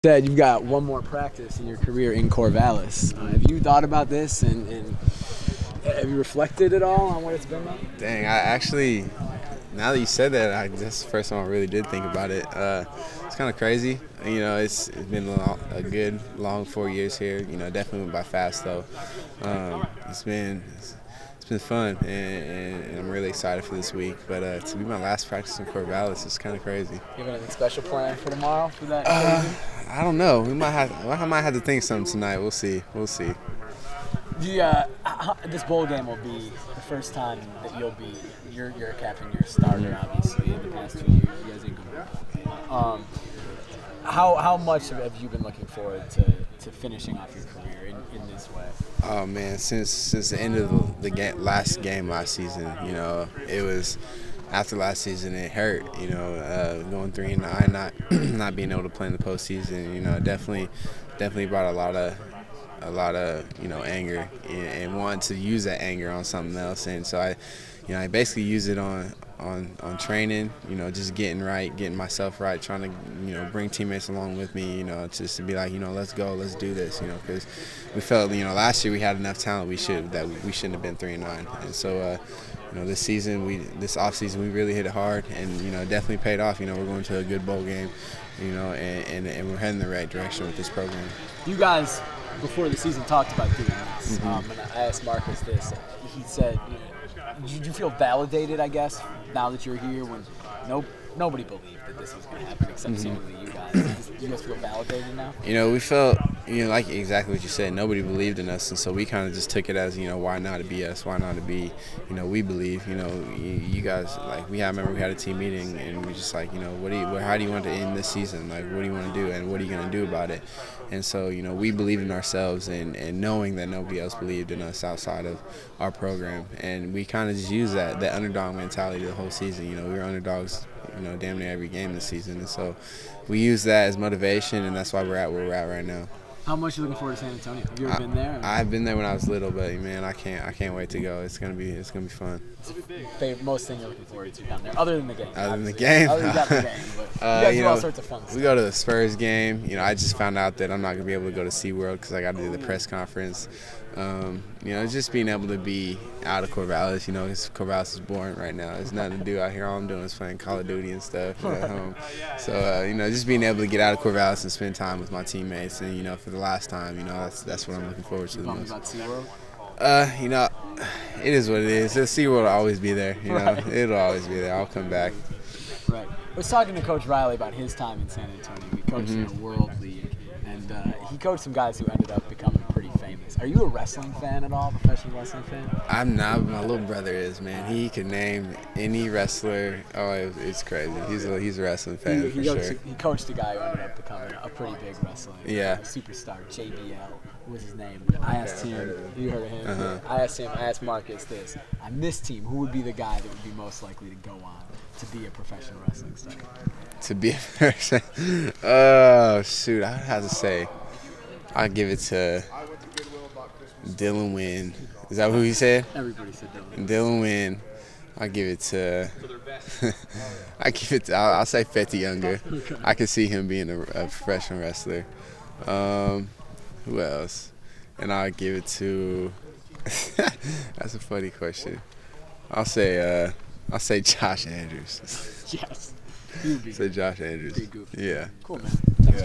Said you've got one more practice in your career in Corvallis. Have you thought about this and have you reflected at all on what it's been like? Dang, I actually, now that you said that, that's the first time I really did think about it. It's kind of crazy. You know, it's been a good, long 4 years here. You know, definitely went by fast though. It's been fun, and I'm really excited for this week. But to be my last practice in Corvallis is kind of crazy. You have anything special planned for tomorrow for that? I don't know. I might have to think something tonight. We'll see. This bowl game will be the first time that you're a captain, you're a starter, obviously. In the past 2 years, you guys ain't going to bowl game. How much have you been looking forward to finishing off your career in this way? Oh man, since the end of the last game last season, you know, it was after last season it hurt. You know, going 3-9, not being able to play in the postseason. You know, definitely brought a lot of anger and wanted to use that anger on something else. And so I basically use it on training, you know, just getting myself right, trying to, bring teammates along with me, you know, just to be like, let's go, let's do this, because we felt, last year we had enough talent we shouldn't have been 3-9. And so, this offseason we really hit it hard, and, definitely paid off. We're going to a good bowl game, and we're heading in the right direction with this program. You guys, before the season, talked about doing this, and I asked Marcus this. He said, did you feel validated, I guess, now that you're here when nobody believed that this was going to happen except seemingly you guys? Do you guys feel validated now? We felt, like exactly what you said, nobody believed in us, and so we kind of just took it as, why not to be us? Why not to be, we believe, you guys, like, we had a team meeting, and we just like, how do you want to end this season? Like, what do you want to do, and what are you going to do about it? And so, we believed in ourselves, and knowing that nobody else believed in us outside of our program, and we kind of just used that underdog mentality the whole season. We were underdogs, damn near every game this season, and so we use that as motivation, and that's why we're at where we're at right now. How much are you looking forward to San Antonio? Have you ever been there? I've been there when I was little, but man, I can't wait to go. It's gonna be fun. Most thing you're looking forward to down there, other than the game. Other than the game, but you guys do all sorts of fun stuff. We go to the Spurs game. I just found out that I'm not gonna be able to go to SeaWorld because I got to do the press conference. Just being able to be out of Corvallis. Corvallis is boring right now. There's nothing to do out here. All I'm doing is playing Call of Duty and stuff at home. So just being able to get out of Corvallis and spend time with my teammates, and for the last time, that's what I'm looking forward to the most. About SeaWorld? It is what it is. The SeaWorld will always be there. It'll always be there. I'll come back. Right. I was talking to Coach Riley about his time in San Antonio. He coached in a World League, and he coached some guys who ended up becoming pretty famous. Are you a wrestling fan at all, professional wrestling fan? I'm not. My little brother is, man. He can name any wrestler. Oh, it's crazy. He's a wrestling fan for sure. He coached a guy who ended up becoming a pretty big wrestler. Yeah. Superstar, JBL. What was his name? I asked him. You heard of him? I asked Marcus this. On this team, who would be the guy that would be most likely to go on to be a professional wrestling star? To be a person? Oh, shoot. I would have to say, I'd give it to Dylan Wynn. Is that who he said? Everybody said Dylan. Dylan Wynn. I'll give it to I'll say Fetty Younger. Okay. I could see him being a professional wrestler. Who else? And I'll give it to that's a funny question. I'll say Josh Andrews. Yes. Say Josh Andrews. Pretty goofy. Yeah. Cool, man. Thanks,